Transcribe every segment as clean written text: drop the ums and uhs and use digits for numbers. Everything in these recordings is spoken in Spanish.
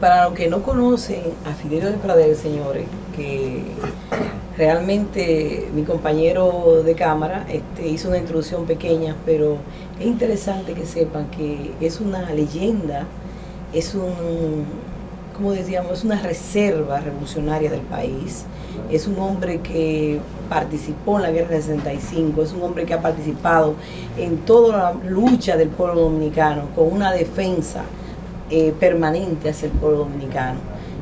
Para los que no conocen a Fidelio de Pradel, señores, que realmente mi compañero de cámara hizo una introducción pequeña, pero es interesante que sepan que es una leyenda, es como decíamos, es una reserva revolucionaria del país. Es un hombre que participó en la guerra de 65, es un hombre que ha participado en toda la lucha del pueblo dominicano con una defensa permanente hacia el pueblo dominicano,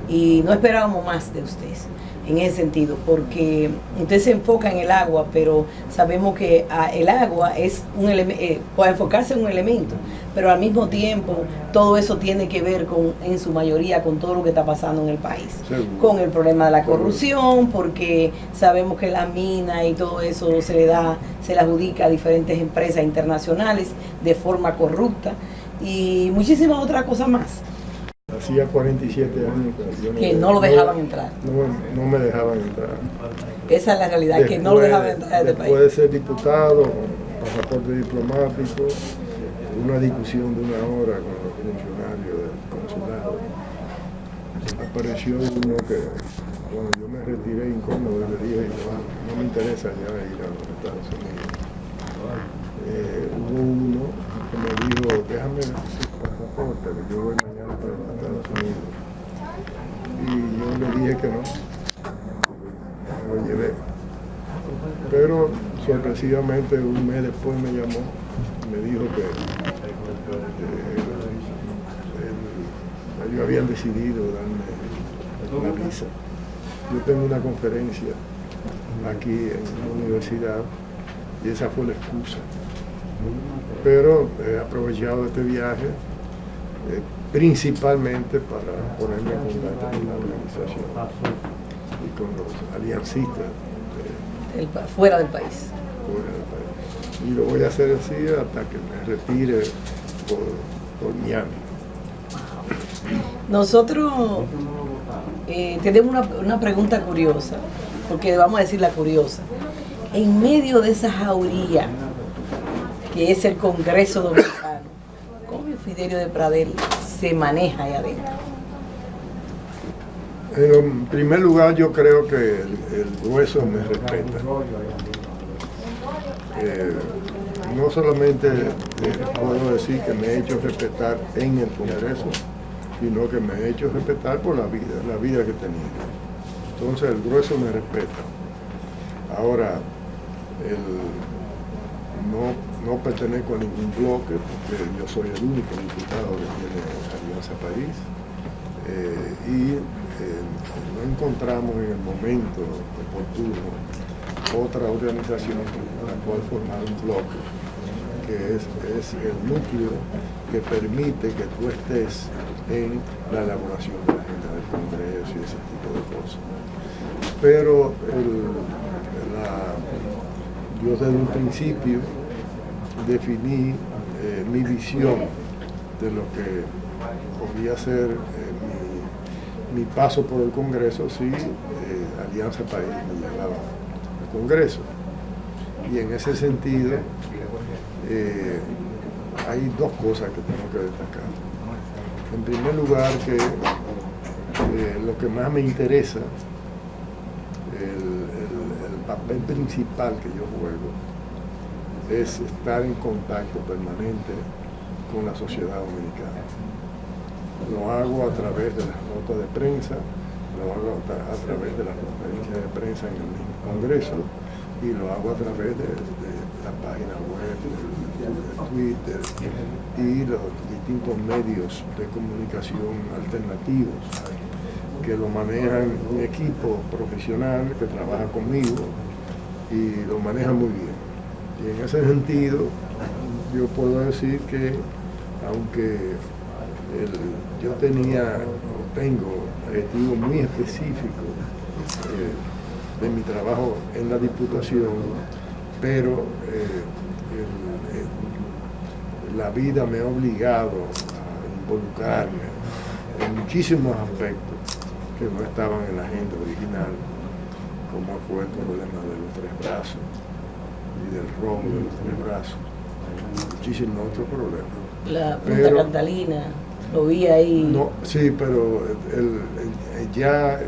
y no esperábamos más de ustedes en ese sentido, porque usted se enfoca en el agua, pero sabemos que el agua es un elemento, puede enfocarse en un elemento, pero al mismo tiempo todo eso tiene que ver en su mayoría con todo lo que está pasando en el país, con el problema de la corrupción, porque sabemos que la mina y todo eso se le adjudica a diferentes empresas internacionales de forma corrupta, y muchísimas otras cosas más. Hacía 47 años que no lo dejaban entrar. No me dejaban entrar. Esa es la realidad, que no lo dejaban entrar a este país. Después de ser diputado, con pasaporte diplomático, una discusión de 1 hora con los funcionarios del consulado, apareció uno que, cuando yo me retiré incómodo, le dije, no me interesa ya ir a los Estados Unidos. Hubo uno que me dijo, déjame su pasaporte, que yo voy mañana para los Estados Unidos. Y yo le dije que no, lo llevé. Pero sorpresivamente un mes después me llamó, me dijo que ellos habían decidido darme la visa. Yo tengo una conferencia aquí en la universidad y esa fue la excusa. Pero he aprovechado este viaje principalmente para ponerme en contacto con la organización y con los aliancistas fuera del país. Y lo voy a hacer así hasta que me retire por Miami. Nosotros tenemos una pregunta curiosa, porque vamos a decir la curiosa. En medio de esa jauría que es el Congreso Dominicano, ¿cómo Fidelio de Pradel se maneja ahí adentro? En primer lugar, yo creo que el grueso me respeta. No solamente puedo decir que me he hecho respetar en el Congreso, sino que me he hecho respetar por la vida que tenía. Entonces el grueso me respeta. Ahora, no pertenezco a ningún bloque, porque yo soy el único diputado que tiene Alianza País, y no encontramos en el momento oportuno otra organización con la cual formar un bloque, que es el núcleo que permite que tú estés en la elaboración de la agenda del Congreso y ese tipo de cosas. Pero yo desde un principio definí mi visión de lo que podía ser mi paso por el Congreso si Alianza País me llevaba al Congreso. Y en ese sentido hay dos cosas que tengo que destacar. En primer lugar, que lo que más me interesa, el papel principal que yo juego, es estar en contacto permanente con la sociedad dominicana. Lo hago a través de las notas de prensa, lo hago a través de las conferencias de prensa en el mismo Congreso, y lo hago a través de la página web, de Twitter y los distintos medios de comunicación alternativos que lo manejan un equipo profesional que trabaja conmigo y lo maneja muy bien. Y en ese sentido, yo puedo decir que aunque yo tengo objetivos muy específicos de mi trabajo en la Diputación, pero la vida me ha obligado a involucrarme en muchísimos aspectos que no estaban en la agenda original, como fue el problema de los 3 brazos y del robo de los 3 brazos, muchísimos otros problemas. La Punta Catalina. Lo vi ahí. No, sí, pero ya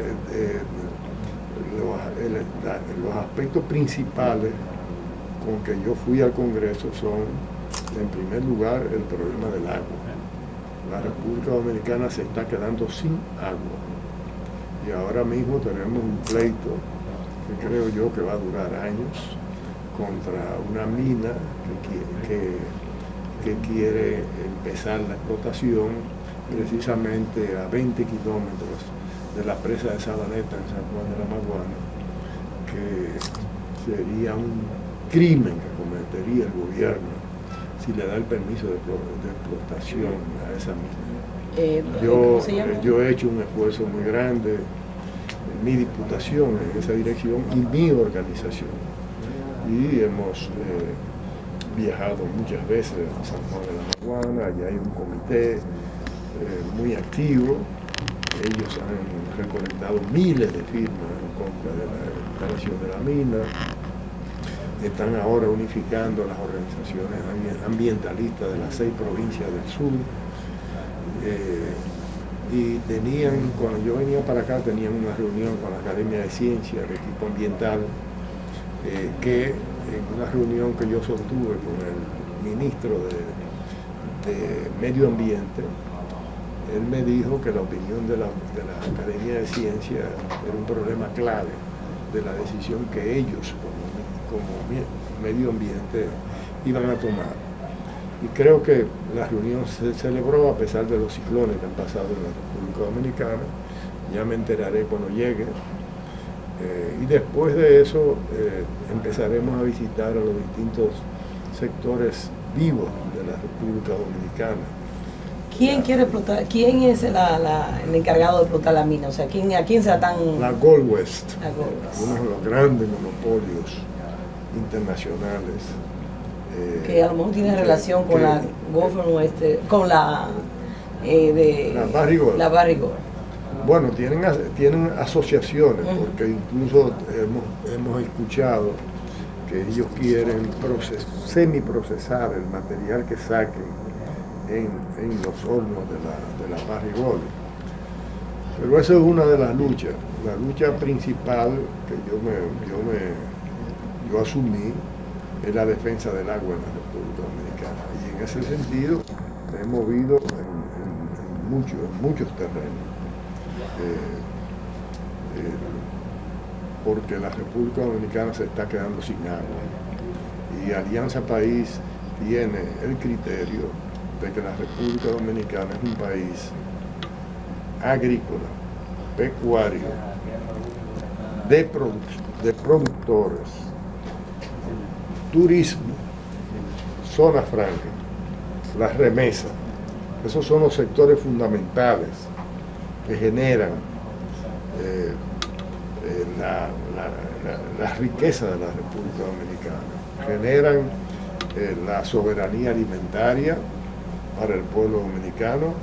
los aspectos principales con que yo fui al Congreso son, en primer lugar, el problema del agua. La República Dominicana se está quedando sin agua y ahora mismo tenemos un pleito que creo yo que va a durar años contra una mina que quiere empezar la explotación precisamente a 20 kilómetros de la presa de Sabaneta en San Juan de la Maguana, que sería un crimen que cometería el gobierno si le da el permiso de explotación a esa mina. ¿Cómo se llama? Yo he hecho un esfuerzo muy grande en mi diputación en esa dirección y mi organización. Y hemos viajado muchas veces a San Juan de la Maguana, allá hay un comité muy activo. Ellos han recolectado miles de firmas en contra de la instalación de la mina. Están ahora unificando las organizaciones ambientalistas de las 6 provincias del sur. Y cuando yo venía para acá, tenían una reunión con la Academia de Ciencias, el equipo ambiental, que en una reunión que yo sostuve con el ministro de Medio Ambiente, él me dijo que la opinión de la Academia de Ciencias era un problema clave de la decisión que ellos, como medio ambiente, iban a tomar. Y creo que la reunión se celebró a pesar de los ciclones que han pasado en la República Dominicana. Ya me enteraré cuando llegue. Y después de eso empezaremos a visitar a los distintos sectores vivos de la República Dominicana. ¿Quién quiere explotar? ¿Quién es el encargado de explotar la mina? O sea, ¿a quién se la están...? La Gold West, La Gold West, uno de los grandes monopolios internacionales. Que a lo mejor tiene relación con la Gold West, con la la Barrick Gold. La Barrick Gold. Bueno, tienen asociaciones, porque incluso hemos escuchado que ellos quieren semiprocesar el material que saquen en los hornos de la Barrick Gold. Pero esa es una de las luchas. La lucha principal que yo asumí es la defensa del agua en la República Dominicana. Y en ese sentido me he movido en muchos terrenos. Porque la República Dominicana se está quedando sin agua. Y Alianza País tiene el criterio de que la República Dominicana es un país agrícola, pecuario, de productores, turismo, zona franca, las remesas. Esos son los sectores fundamentales que generan la riqueza de la República Dominicana, generan la soberanía alimentaria para el pueblo dominicano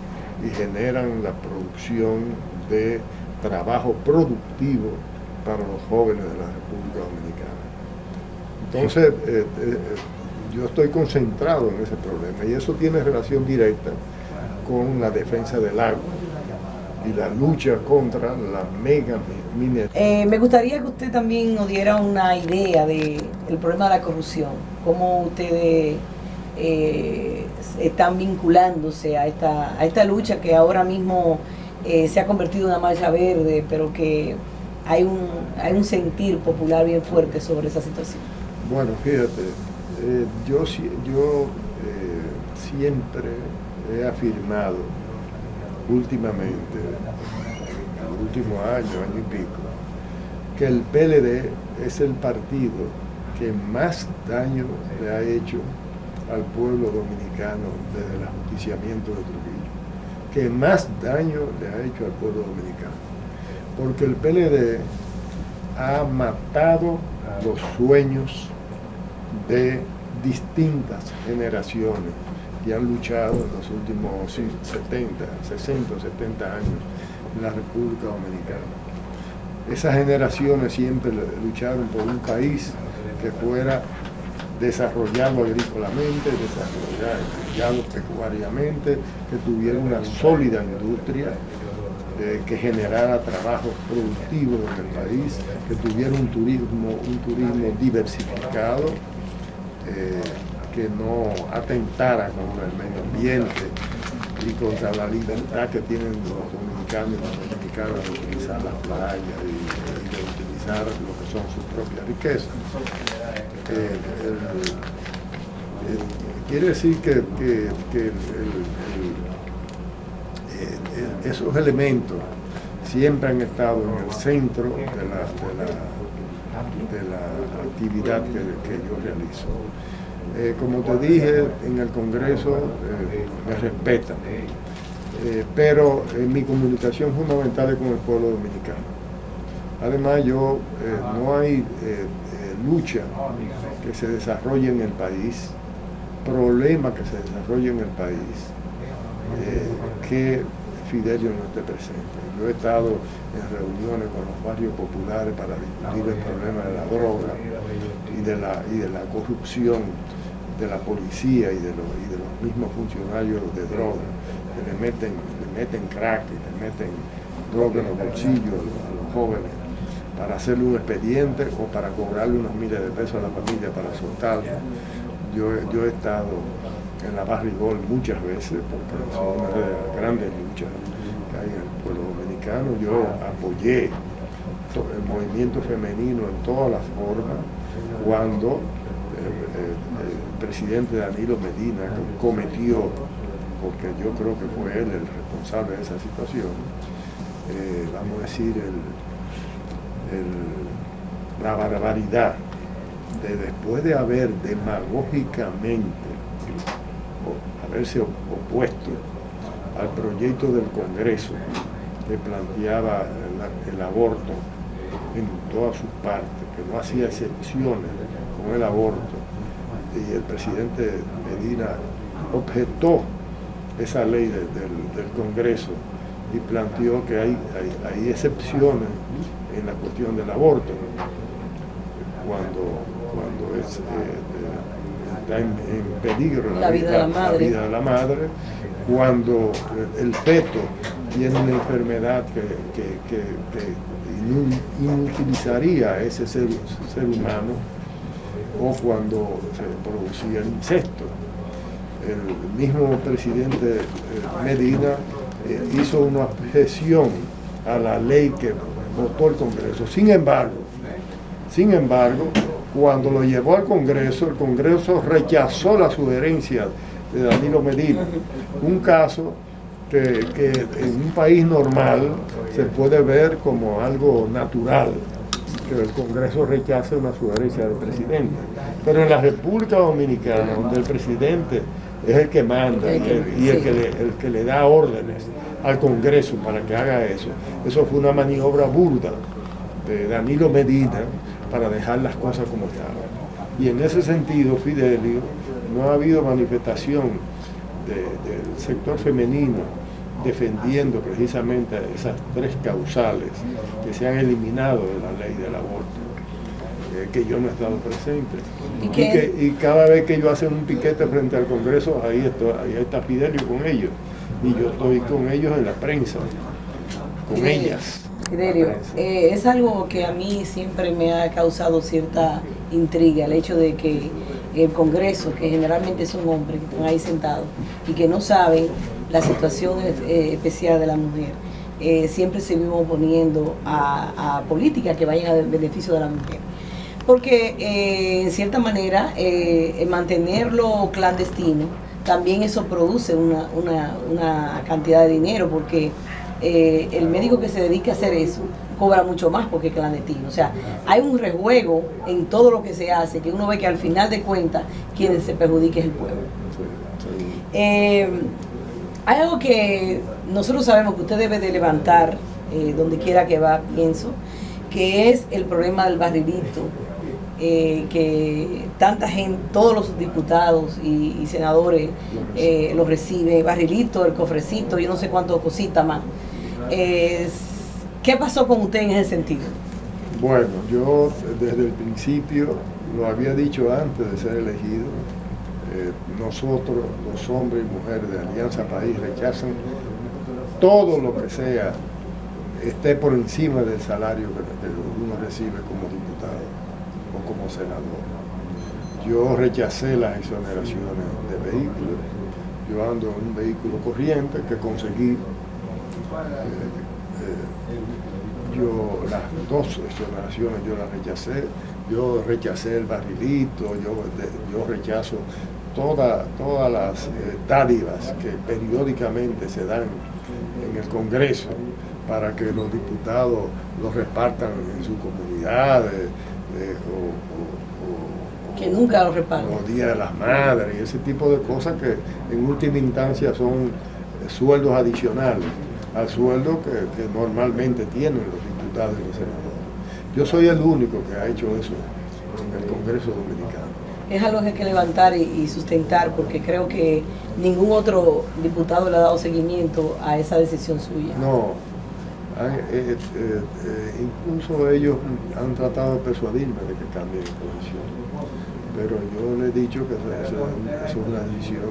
y generan la producción de trabajo productivo para los jóvenes de la República Dominicana. Entonces, yo estoy concentrado en ese problema y eso tiene relación directa con la defensa del agua y la lucha contra la mega minería. Me gustaría que usted también nos diera una idea del problema de la corrupción, cómo ustedes están vinculándose a esta lucha que ahora mismo se ha convertido en una marcha verde, pero que hay un sentir popular bien fuerte sobre esa situación. Bueno, fíjate, yo siempre he afirmado últimamente, en el último año y pico, que el PLD es el partido que más daño le ha hecho al pueblo dominicano desde el ajusticiamiento de Trujillo, que más daño le ha hecho al pueblo dominicano, porque el PLD ha matado los sueños de distintas generaciones que han luchado en los últimos 60 o 70 años en la República Dominicana. Esas generaciones siempre lucharon por un país que fuera desarrollado agrícolamente, desarrollado pecuariamente, que tuviera una sólida industria, que generara trabajos productivos en el país, que tuviera un turismo diversificado, que no atentara contra el medio ambiente y contra la libertad que tienen los dominicanos y las dominicanas de utilizar las playas y de utilizar lo que son sus propias riquezas. Quiere decir que esos elementos siempre han estado en el centro de la actividad que yo realizo. Como te dije, en el Congreso me respetan, pero mi comunicación fundamental es con el pueblo dominicano. Además, no hay lucha que se desarrolle en el país, problema que se desarrolle en el país, que Fidelio no esté presente. Yo he estado en reuniones con los barrios populares para discutir el problema de la droga y de la corrupción de la policía y de los mismos funcionarios de droga, que le meten crack y le meten droga en los bolsillos a los jóvenes para hacerle un expediente o para cobrarle unos miles de pesos a la familia para soltarlo. Yo he estado en la Barrigol muchas veces, porque es una de las grandes luchas que hay en el pueblo dominicano. Yo apoyé el movimiento femenino en todas las formas cuando el presidente Danilo Medina cometió, porque yo creo que fue él el responsable de esa situación, vamos a decir, la barbaridad de, después de haber demagógicamente haberse opuesto al proyecto del Congreso que planteaba el aborto en todas sus partes, que no hacía excepciones con el aborto, y el presidente Medina objetó esa ley del Congreso y planteó que hay excepciones en la cuestión del aborto cuando está en peligro la vida de la madre, cuando el feto tiene una enfermedad que inutilizaría a ese ser humano, o cuando se producía el incesto. El mismo presidente Medina hizo una objeción a la ley que votó el Congreso. Sin embargo, cuando lo llevó al Congreso, el Congreso rechazó la sugerencia de Danilo Medina. Un caso que en un país normal se puede ver como algo natural, que el Congreso rechace una sugerencia del presidente. Pero en la República Dominicana, donde el presidente es el que manda y el que le da órdenes al Congreso para que haga eso fue una maniobra burda de Danilo Medina para dejar las cosas como estaban. Y en ese sentido, Fidelio, no ha habido manifestación del sector femenino defendiendo precisamente esas tres causales que se han eliminado de la ley del aborto, que yo no he estado presente. Y cada vez que ellos hacen un piquete frente al Congreso, ahí está Fidelio con ellos, y yo estoy con ellos en la prensa, con ellas. Fidelio, es algo que a mí siempre me ha causado cierta intriga, el hecho de que el Congreso, que generalmente son hombres que están ahí sentados y que no saben la situación especial de la mujer, siempre se vive oponiendo a políticas que vayan al beneficio de la mujer. Porque en cierta manera mantenerlo clandestino, también eso produce una cantidad de dinero, porque el médico que se dedica a hacer eso cobra mucho más porque es clandestino. O sea, hay un rejuego en todo lo que se hace, que uno ve que al final de cuentas quien se perjudica es el pueblo. Hay algo que nosotros sabemos que usted debe de levantar donde quiera que va, pienso, que es el problema del barrilito, que tanta gente, todos los diputados y senadores lo reciben, barrilito, el cofrecito, yo no sé cuántas cositas más. ¿Qué pasó con usted en ese sentido? Bueno, yo desde el principio lo había dicho antes de ser elegido, nosotros, los hombres y mujeres de Alianza País, rechazan todo lo que sea, esté por encima del salario que uno recibe como diputado o como senador. Yo rechacé las exoneraciones de vehículos. Yo ando en un vehículo corriente que conseguí. Yo las dos exoneraciones yo las rechacé. Yo rechacé el barrilito, yo rechazo todas las dádivas que periódicamente se dan en el Congreso para que los diputados los repartan en sus comunidades que nunca lo repartan. Los días de las madres y ese tipo de cosas que en última instancia son sueldos adicionales al sueldo que normalmente tienen los diputados y los senadores. Yo soy el único que ha hecho eso en el Congreso Dominicano. Es algo que hay que levantar y sustentar, porque creo que ningún otro diputado le ha dado seguimiento a esa decisión suya. No, incluso ellos han tratado de persuadirme de que cambie de posición, pero yo les he dicho que eso es una decisión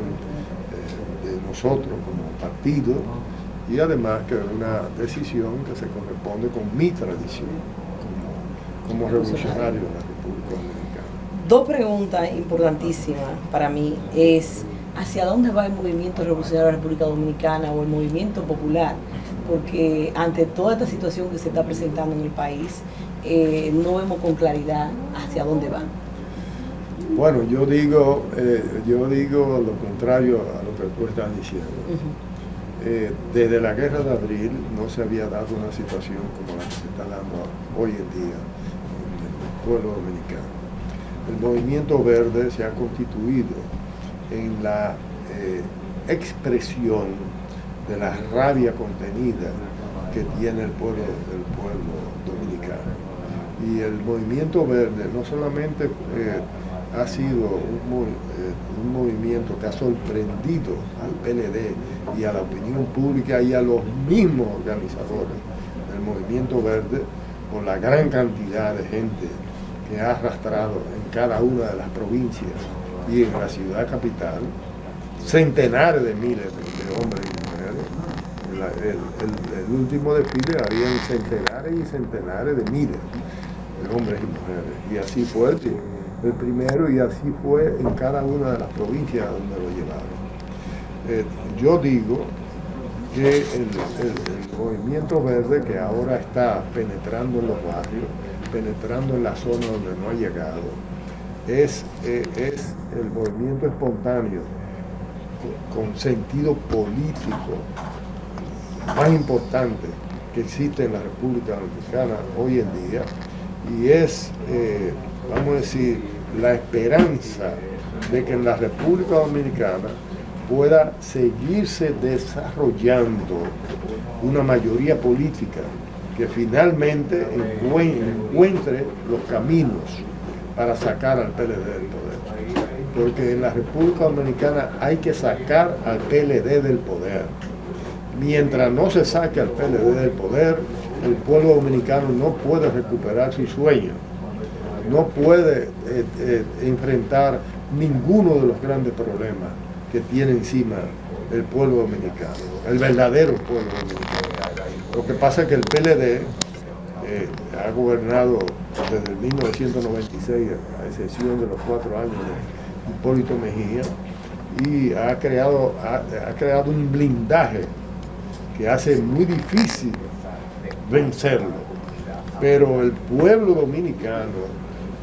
de nosotros como partido, y además que es una decisión que se corresponde con mi tradición como revolucionario de la República Dominicana. Dos preguntas importantísimas para mí es ¿hacia dónde va el movimiento revolucionario de la República Dominicana o el movimiento popular? Porque ante toda esta situación que se está presentando en el país, no vemos con claridad hacia dónde va. Bueno, yo digo lo contrario a lo que tú estás diciendo. Desde la Guerra de Abril no se había dado una situación como la que se está dando hoy en día en el pueblo dominicano. El movimiento verde se ha constituido en la expresión de la rabia contenida que tiene el pueblo dominicano. Y el movimiento verde no solamente ha sido un movimiento que ha sorprendido al PLD y a la opinión pública y a los mismos organizadores del movimiento verde por la gran cantidad de gente que ha arrastrado en cada una de las provincias y en la ciudad capital, centenares de miles de hombres y mujeres. El último desfile habían centenares y centenares de miles de hombres y mujeres, y así fue el primero, y así fue en cada una de las provincias donde lo llevaron. Yo digo que el movimiento verde, que ahora está penetrando en los barrios, penetrando en la zona donde no ha llegado, es el movimiento espontáneo con sentido político más importante que existe en la República Dominicana hoy en día, y es, vamos a decir, la esperanza de que en la República Dominicana pueda seguirse desarrollando una mayoría política que finalmente encuentre los caminos para sacar al PLD del poder. Porque en la República Dominicana hay que sacar al PLD del poder. Mientras no se saque al PLD del poder, el pueblo dominicano no puede recuperar sus sueños, no puede enfrentar ninguno de los grandes problemas que tiene encima el pueblo dominicano, el verdadero pueblo dominicano. Lo que pasa es que el PLD ha gobernado desde el 1996, a excepción de los 4 años de Hipólito Mejía, y ha creado un blindaje que hace muy difícil vencerlo. Pero el pueblo dominicano,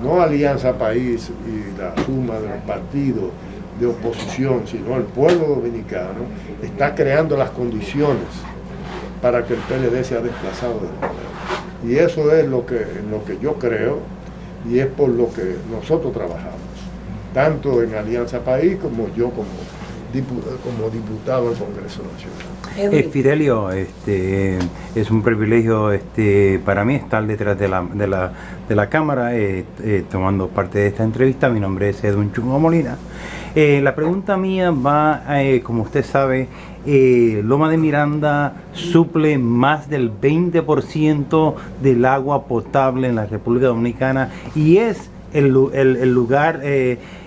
no Alianza País y la suma de los partidos de oposición, sino el pueblo dominicano, está creando las condiciones para que el PLD sea desplazado del poder. Y eso es en lo que yo creo, y es por lo que nosotros trabajamos, tanto en Alianza País como yo como diputado al Congreso Nacional. Fidelio, es un privilegio para mí estar detrás de la cámara tomando parte de esta entrevista. Mi nombre es Edwin Chungo Molina. La pregunta mía va, como usted sabe, Loma de Miranda suple más del 20% del agua potable en la República Dominicana y es el lugar,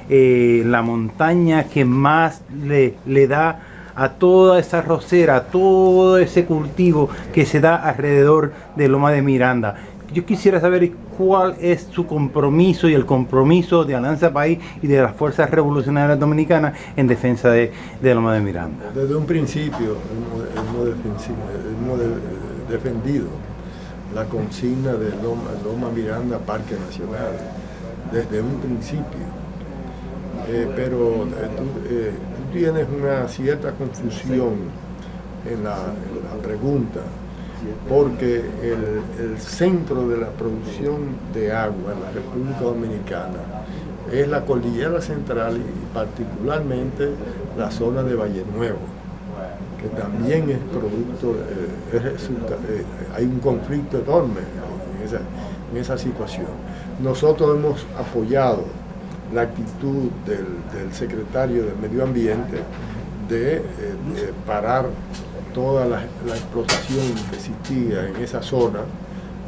la montaña que más le da a toda esa rosera, a todo ese cultivo que se da alrededor de Loma de Miranda. Yo quisiera saber cuál es su compromiso y el compromiso de Alianza País y de las Fuerzas Revolucionarias Dominicanas en defensa de Loma de Miranda. Desde un principio hemos defendido la consigna de Loma Miranda Parque Nacional, desde un principio. Pero tú tienes una cierta confusión en la pregunta, porque el centro de la producción de agua en la República Dominicana es la Cordillera Central y particularmente la zona de Valle Nuevo, que también es producto, hay un conflicto enorme en esa situación. Nosotros hemos apoyado la actitud del secretario del Medio Ambiente de parar toda la explotación que existía en esa zona,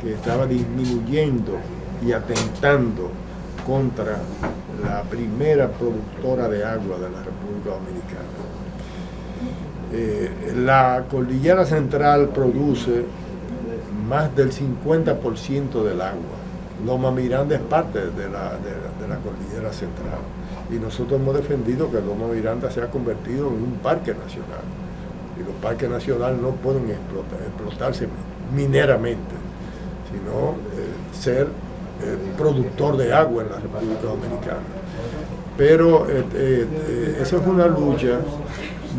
que estaba disminuyendo y atentando contra la primera productora de agua de la República Dominicana. La Cordillera Central produce más del 50% del agua. Loma Miranda es parte de la Cordillera Central y nosotros hemos defendido que Loma Miranda se ha convertido en un parque nacional y los parques nacionales no pueden explotarse mineramente, sino ser productor de agua en la República Dominicana. Pero esa es una lucha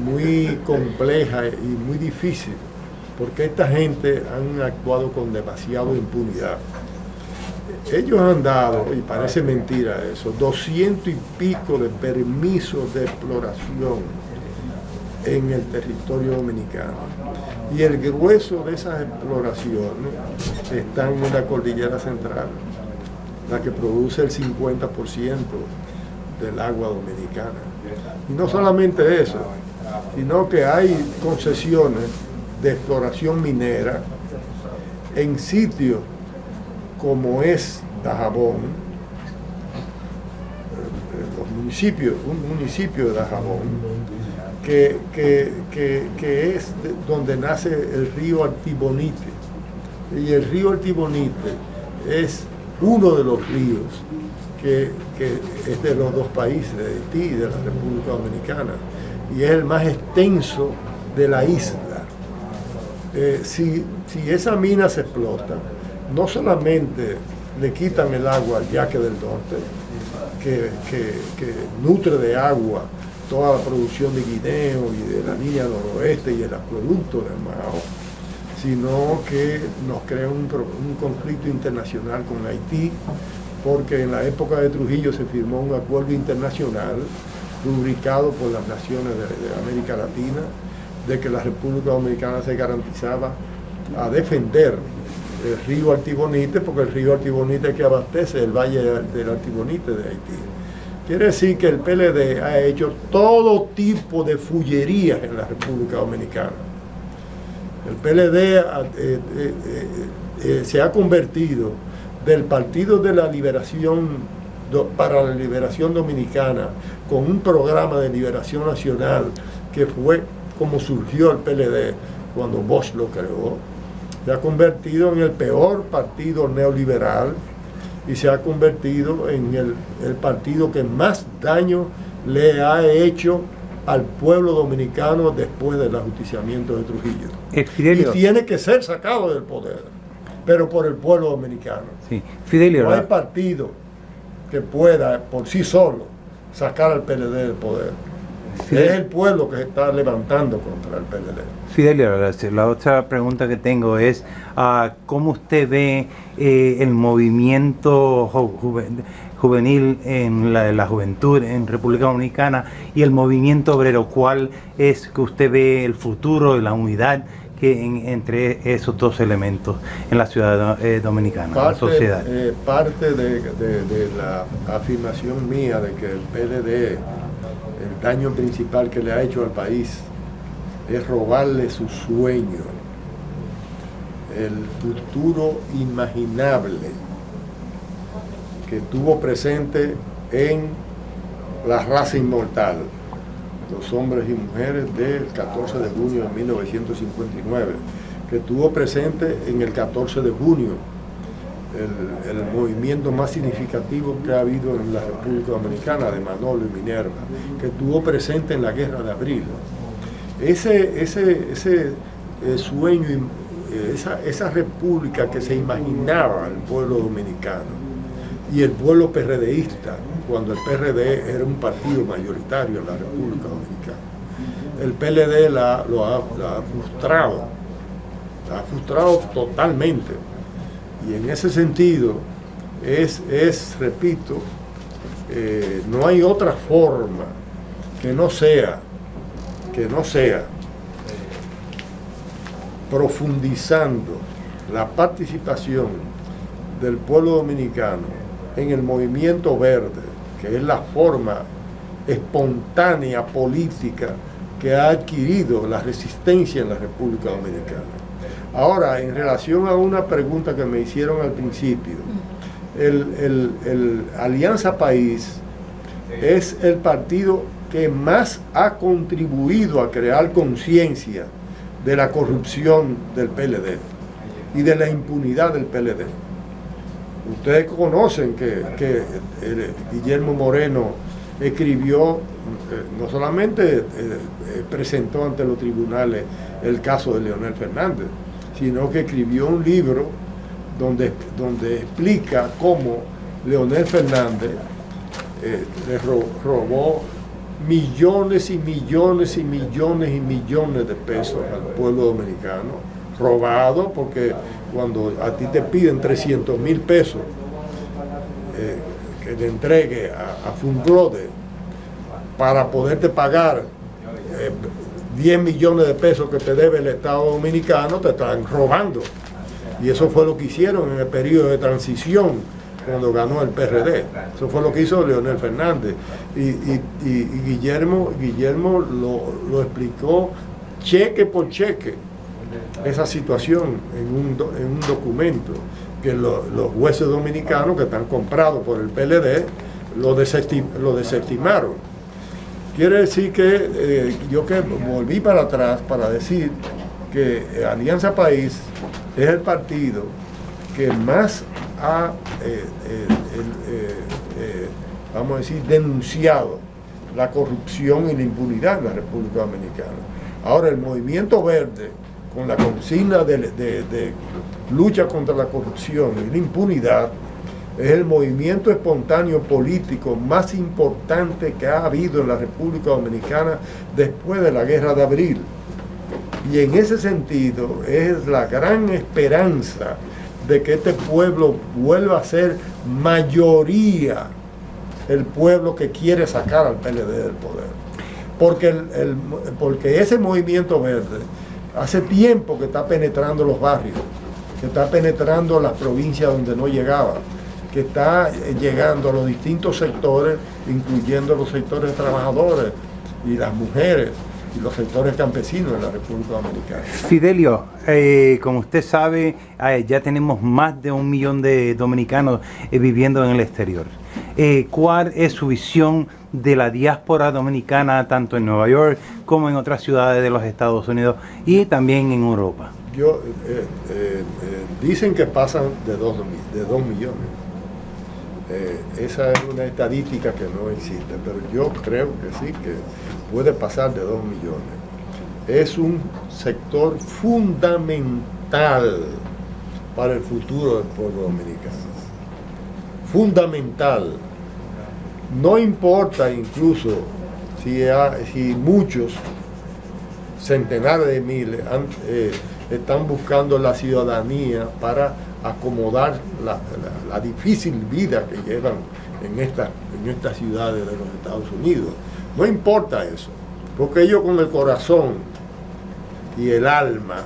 muy compleja y muy difícil, porque esta gente han actuado con demasiada impunidad. Ellos han dado, y parece mentira eso, 200 y pico de permisos de exploración en el territorio dominicano. Y el grueso de esas exploraciones están en la Cordillera Central, la que produce el 50% del agua dominicana. Y no solamente eso, sino que hay concesiones de exploración minera en sitios como es Dajabón, un municipio de Dajabón, que es donde nace el río Artibonite. Y el río Artibonite es uno de los ríos que es de los dos países, de Haití y de la República Dominicana, y es el más extenso de la isla. Si esa mina se explota, no solamente le quitan el agua al Yaque del Norte, que nutre de agua toda la producción de guineo y de la línea noroeste y el acueducto del Mao, sino que nos crea un conflicto internacional con Haití, porque en la época de Trujillo se firmó un acuerdo internacional rubricado por las naciones de América Latina, de que la República Dominicana se garantizaba a defender el río Artibonite, porque el río Artibonite es que abastece el valle del Artibonite de Haití. Quiere decir que el PLD ha hecho todo tipo de fullerías en la República Dominicana. El PLD se ha convertido del Partido de la Liberación para la Liberación Dominicana, con un programa de liberación nacional que fue como surgió el PLD cuando Bosch lo creó. Se ha convertido en el peor partido neoliberal y se ha convertido en el partido que más daño le ha hecho al pueblo dominicano después del ajusticiamiento de Trujillo. Y tiene que ser sacado del poder, pero por el pueblo dominicano. Sí. Fidelio, no hay partido que pueda por sí solo sacar al PLD del poder. Es el pueblo que se está levantando contra el PLD. Fidelio, la otra pregunta que tengo es ¿cómo usted ve el movimiento juvenil en la juventud en República Dominicana y el movimiento obrero? ¿Cuál es que usted ve el futuro y la unidad entre esos dos elementos en la ciudad dominicana, la sociedad? Parte de la afirmación mía de que el PLD, el daño principal que le ha hecho al país es robarle su sueño, el futuro imaginable que estuvo presente en la raza inmortal, los hombres y mujeres del 14 de junio de 1959, que estuvo presente en el 14 de junio, el movimiento más significativo que ha habido en la República Dominicana, de Manolo y Minerva, que estuvo presente en la Guerra de Abril. Ese sueño, esa república que se imaginaba el pueblo dominicano y el pueblo PRDista, cuando el PRD era un partido mayoritario en la República Dominicana. El PLD lo ha frustrado totalmente. Y en ese sentido, repito, no hay otra forma que no sea profundizando la participación del pueblo dominicano en el movimiento verde, que es la forma espontánea política que ha adquirido la resistencia en la República Dominicana. Ahora, en relación a una pregunta que me hicieron al principio, el Alianza País es el partido que más ha contribuido a crear conciencia de la corrupción del PLD y de la impunidad del PLD. Ustedes conocen que Guillermo Moreno escribió, no solamente presentó ante los tribunales el caso de Leonel Fernández, sino que escribió un libro donde explica cómo Leonel Fernández le robó millones y millones y millones y millones de pesos al pueblo dominicano, robado, porque cuando a ti te piden 300,000 pesos que le entregue a Funglode para poderte pagar 10 millones de pesos que te debe el Estado Dominicano, te están robando. Y eso fue lo que hicieron en el periodo de transición, cuando ganó el PRD. Eso fue lo que hizo Leonel Fernández. Y Guillermo lo explicó cheque por cheque, esa situación en un documento que los jueces dominicanos que están comprados por el PLD lo desestimaron. Quiere decir que yo que volví para atrás para decir que Alianza País es el partido que más ha, vamos a decir, denunciado la corrupción y la impunidad en la República Dominicana. Ahora, el Movimiento Verde, con la consigna de lucha contra la corrupción y la impunidad, es el movimiento espontáneo político más importante que ha habido en la República Dominicana después de la Guerra de Abril. Y en ese sentido es la gran esperanza de que este pueblo vuelva a ser mayoría, el pueblo que quiere sacar al PLD del poder. Porque ese movimiento verde hace tiempo que está penetrando los barrios, que está penetrando las provincias donde no llegaba, que está llegando a los distintos sectores, incluyendo los sectores trabajadores y las mujeres y los sectores campesinos de la República Dominicana. Fidelio, como usted sabe, ya tenemos más de 1 millón de dominicanos viviendo en el exterior. ¿Cuál es su visión de la diáspora dominicana, tanto en Nueva York como en otras ciudades de los Estados Unidos y también en Europa? Dicen que pasan de 2 millones. Esa es una estadística que no existe, pero yo creo que sí, que puede pasar de 2 millones. Es un sector fundamental para el futuro del pueblo dominicano. Fundamental. No importa incluso si muchos, centenares de miles, están buscando la ciudadanía para acomodar la difícil vida que llevan en estas ciudades de los Estados Unidos. No importa eso, porque ellos con el corazón y el alma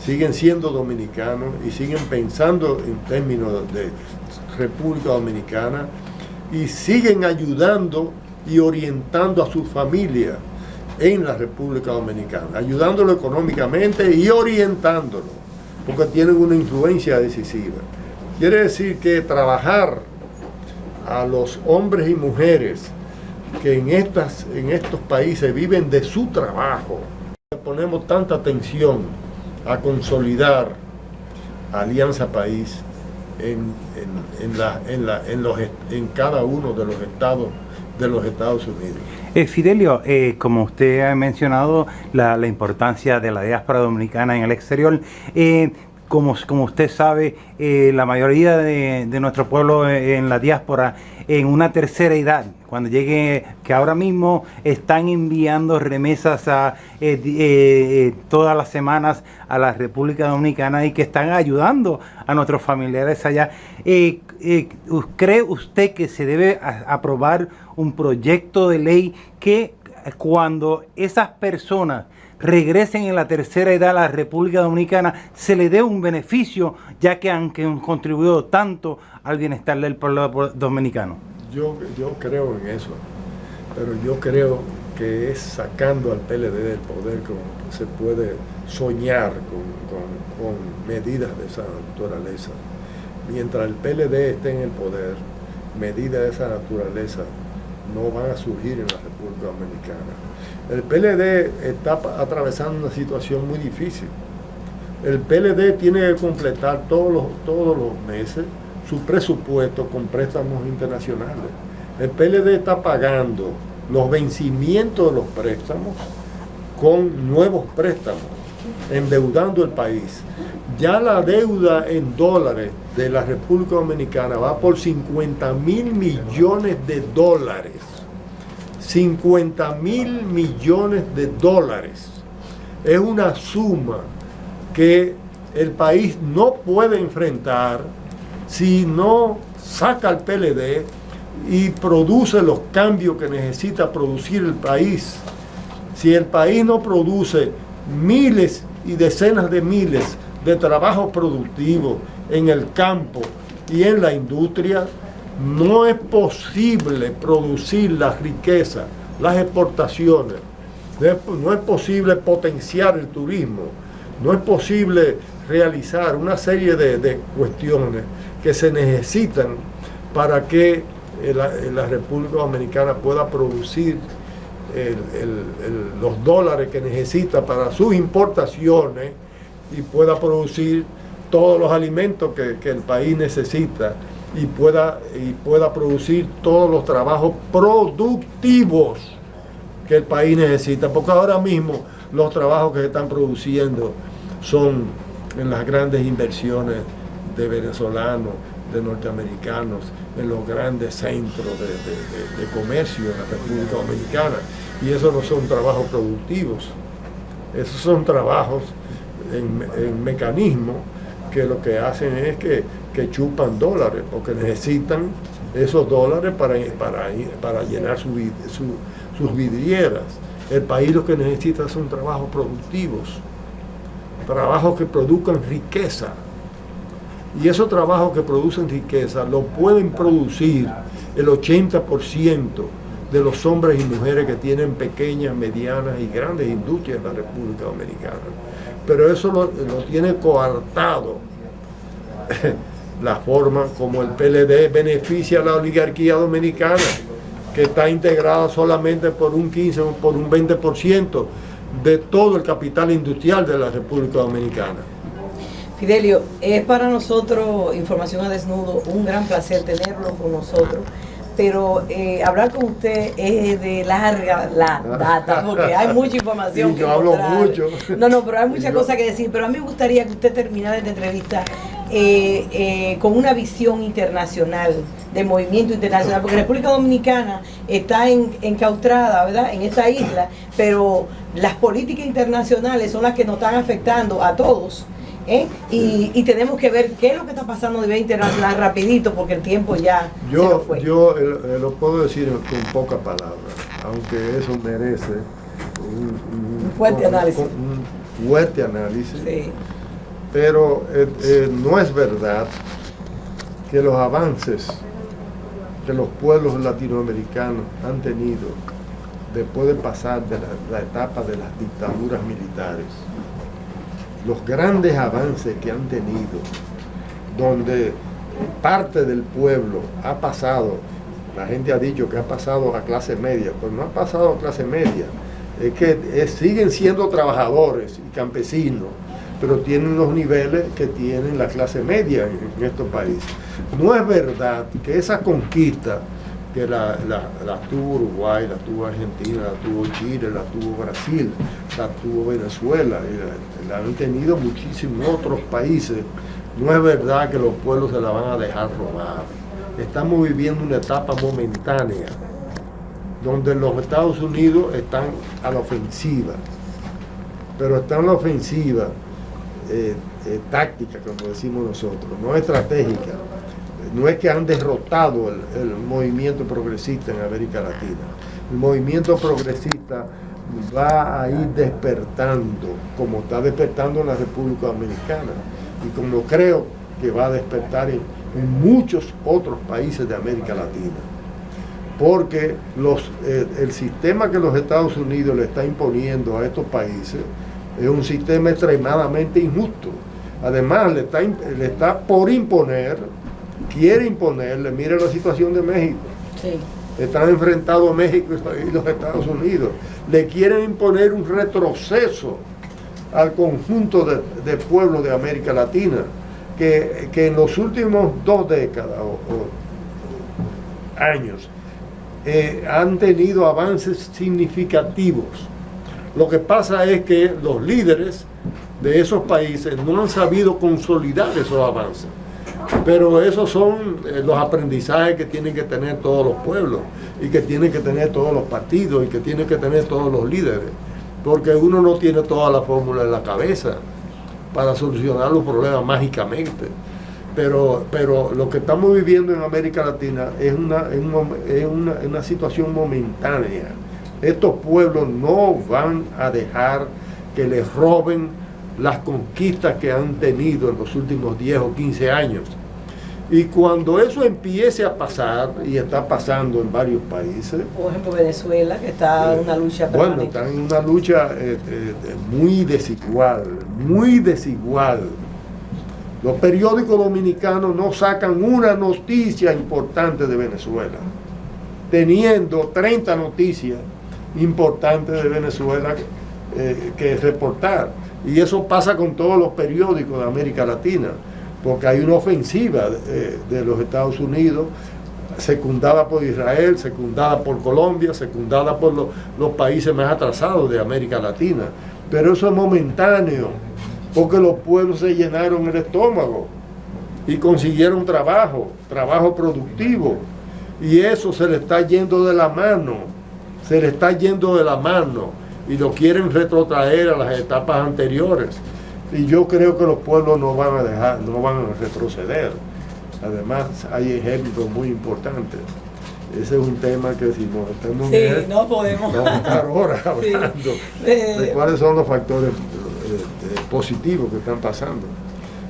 siguen siendo dominicanos y siguen pensando en términos de República Dominicana y siguen ayudando y orientando a su familia en la República Dominicana, ayudándolo económicamente y orientándolo, porque tienen una influencia decisiva. Quiere decir que trabajar a los hombres y mujeres que en estos países viven de su trabajo. Ponemos tanta atención a consolidar Alianza País en cada uno de los Estados Unidos. Fidelio, como usted ha mencionado la importancia de la diáspora dominicana en el exterior, como usted sabe, la mayoría de nuestro pueblo en la diáspora en una tercera edad, cuando llegue, que ahora mismo están enviando remesas todas las semanas a la República Dominicana y que están ayudando a nuestros familiares allá. ¿Cree usted que se debe aprobar un proyecto de ley que cuando esas personas regresen en la tercera edad a la República Dominicana se le dé un beneficio, ya que han contribuido tanto al bienestar del pueblo dominicano? Yo creo en eso, pero yo creo que es sacando al PLD del poder como se puede soñar con medidas de esa naturaleza. Mientras el PLD esté en el poder, medidas de esa naturaleza no van a surgir en la República Dominicana. El PLD está atravesando una situación muy difícil. El PLD tiene que completar todos los meses su presupuesto con préstamos internacionales. El PLD está pagando los vencimientos de los préstamos con nuevos préstamos, endeudando el país. Ya la deuda en dólares de la República Dominicana va por 50.000 millones de dólares. 50.000 millones de dólares. Es una suma que el país no puede enfrentar si no saca al PLD y produce los cambios que necesita producir el país. Si el país no produce miles y decenas de miles de trabajos productivos en el campo y en la industria, no es posible producir la riqueza, las exportaciones, no es posible potenciar el turismo, no es posible realizar una serie de cuestiones que se necesitan para que la República Dominicana pueda producir los dólares que necesita para sus importaciones y pueda producir todos los alimentos que el país necesita y pueda producir todos los trabajos productivos que el país necesita, porque ahora mismo los trabajos que se están produciendo son en las grandes inversiones de venezolanos, de norteamericanos, en los grandes centros de comercio en la República Dominicana, y esos no son trabajos productivos, esos son trabajos en mecanismos que lo que hacen es que chupan dólares, porque necesitan esos dólares para llenar sus vidrieras. El país lo que necesita son trabajos productivos, trabajos que produzcan riqueza. Y esos trabajos que producen riqueza lo pueden producir el 80% de los hombres y mujeres que tienen pequeñas, medianas y grandes industrias en la República Dominicana. Pero eso lo tiene coartado la forma como el PLD beneficia a la oligarquía dominicana, que está integrada solamente por un 15 o por un 20% de todo el capital industrial de la República Dominicana. Fidelio, es para nosotros, Información a Desnudo, un gran placer tenerlo con nosotros, pero hablar con usted es de larga la data, porque hay mucha información. Yo hablo mucho. No, pero hay muchas cosas que decir, pero a mí me gustaría que usted terminara esta entrevista con una visión internacional, de movimiento internacional, porque República Dominicana está enclaustrada, ¿verdad?, en esta isla, pero las políticas internacionales son las que nos están afectando a todos. Y tenemos que ver qué es lo que está pasando a nivel internacional rapidito, porque el tiempo ya se nos fue. Yo lo puedo decir con pocas palabras, aunque eso merece un fuerte análisis. Sí. Pero no es verdad que los avances que los pueblos latinoamericanos han tenido después de pasar de la etapa de las dictaduras militares, los grandes avances que han tenido, donde parte del pueblo ha pasado La gente ha dicho que ha pasado a clase media, pero no ha pasado a clase media. Es que siguen siendo trabajadores y campesinos, pero tienen los niveles que tienen la clase media en estos países. No es verdad que esa conquista que la tuvo Uruguay, la tuvo Argentina, la tuvo Chile, la tuvo Brasil, la tuvo Venezuela, y la han tenido muchísimos otros países. No es verdad que los pueblos se la van a dejar robar. Estamos viviendo una etapa momentánea donde los Estados Unidos están a la ofensiva, pero están a la ofensiva táctica, como decimos nosotros, no estratégica. No es que han derrotado el movimiento progresista en América Latina. El movimiento progresista va a ir despertando, como está despertando en la República Dominicana, y como creo que va a despertar en muchos otros países de América Latina. Porque el sistema que los Estados Unidos le está imponiendo a estos países es un sistema extremadamente injusto. Además, le está por imponer, quiere imponerle, mire la situación de México. Sí. Están enfrentados México y los Estados Unidos. Le quieren imponer un retroceso al conjunto de pueblos de América Latina, que en los últimos 2 décadas o años han tenido avances significativos. Lo que pasa es que los líderes de esos países no han sabido consolidar esos avances. Pero esos son los aprendizajes que tienen que tener todos los pueblos y que tienen que tener todos los partidos y que tienen que tener todos los líderes. Porque uno no tiene toda la fórmula en la cabeza para solucionar los problemas mágicamente. Pero lo que estamos viviendo en América Latina es una situación momentánea. Estos pueblos no van a dejar que les roben las conquistas que han tenido en los últimos 10 o 15 años. Y cuando eso empiece a pasar, y está pasando en varios países. Por ejemplo, Venezuela, que está en una lucha permanente. Bueno, están en una lucha muy desigual, muy desigual. Los periódicos dominicanos no sacan una noticia importante de Venezuela, teniendo 30 noticias importantes de Venezuela que reportar. Y eso pasa con todos los periódicos de América Latina, porque hay una ofensiva de los Estados Unidos, secundada por Israel, secundada por Colombia, secundada por los países más atrasados de América Latina. Pero eso es momentáneo, porque los pueblos se llenaron el estómago y consiguieron trabajo productivo, y eso se le está yendo de la mano, y lo quieren retrotraer a las etapas anteriores. Y yo creo que los pueblos no van a retroceder. Además, hay ejemplos muy importantes. Ese es un tema que si nos estamos no podemos estar horas hablando de cuáles son los factores positivos que están pasando.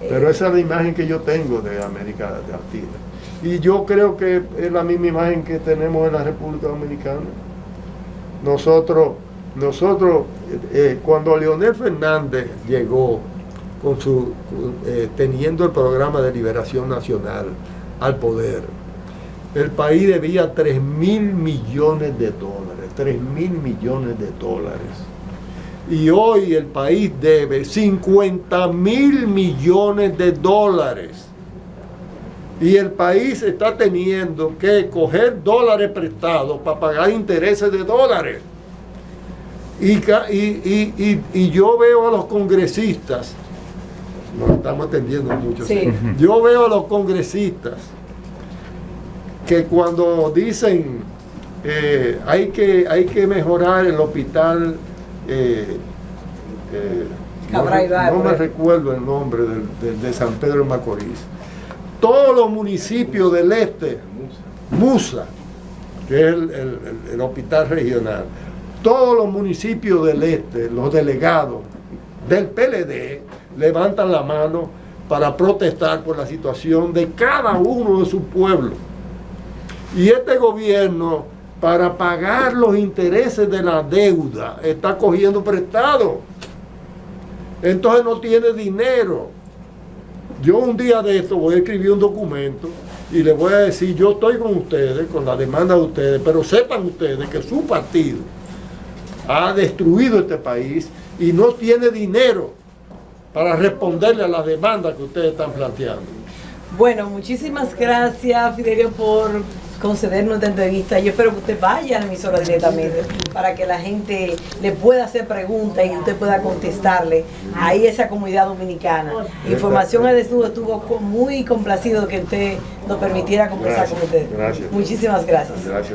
Pero esa es la imagen que yo tengo de América Latina. Y yo creo que es la misma imagen que tenemos en la República Dominicana. Nosotros cuando Leonel Fernández llegó teniendo el programa de liberación nacional al poder, el país debía 3.000 millones de dólares, 3.000 millones de dólares. Y hoy el país debe 50.000 millones de dólares. Y el país está teniendo que coger dólares prestados para pagar intereses de dólares. Y yo veo a los congresistas, nos estamos atendiendo mucho, sí. Yo veo a los congresistas que cuando dicen hay que mejorar el hospital, no me recuerdo el nombre de San Pedro de Macorís, todos los municipios del este, Musa, que es el hospital regional, todos los municipios del este, los delegados del PLD, levantan la mano para protestar por la situación de cada uno de sus pueblos. Y este gobierno, para pagar los intereses de la deuda, está cogiendo prestado. Entonces no tiene dinero. Yo un día de esto voy a escribir un documento Y les voy a decir, yo estoy con ustedes, con la demanda de ustedes, pero sepan ustedes que su partido ha destruido este país y no tiene dinero para responderle a las demandas que ustedes están planteando. Bueno, muchísimas gracias, Fidelio, por concedernos esta entrevista. Yo espero que usted vaya a la emisora directamente para que la gente le pueda hacer preguntas y usted pueda contestarle ahí a esa comunidad dominicana. Información al Desnudo estuvo muy complacido que usted nos permitiera conversar con usted. Gracias. Muchísimas gracias. Gracias.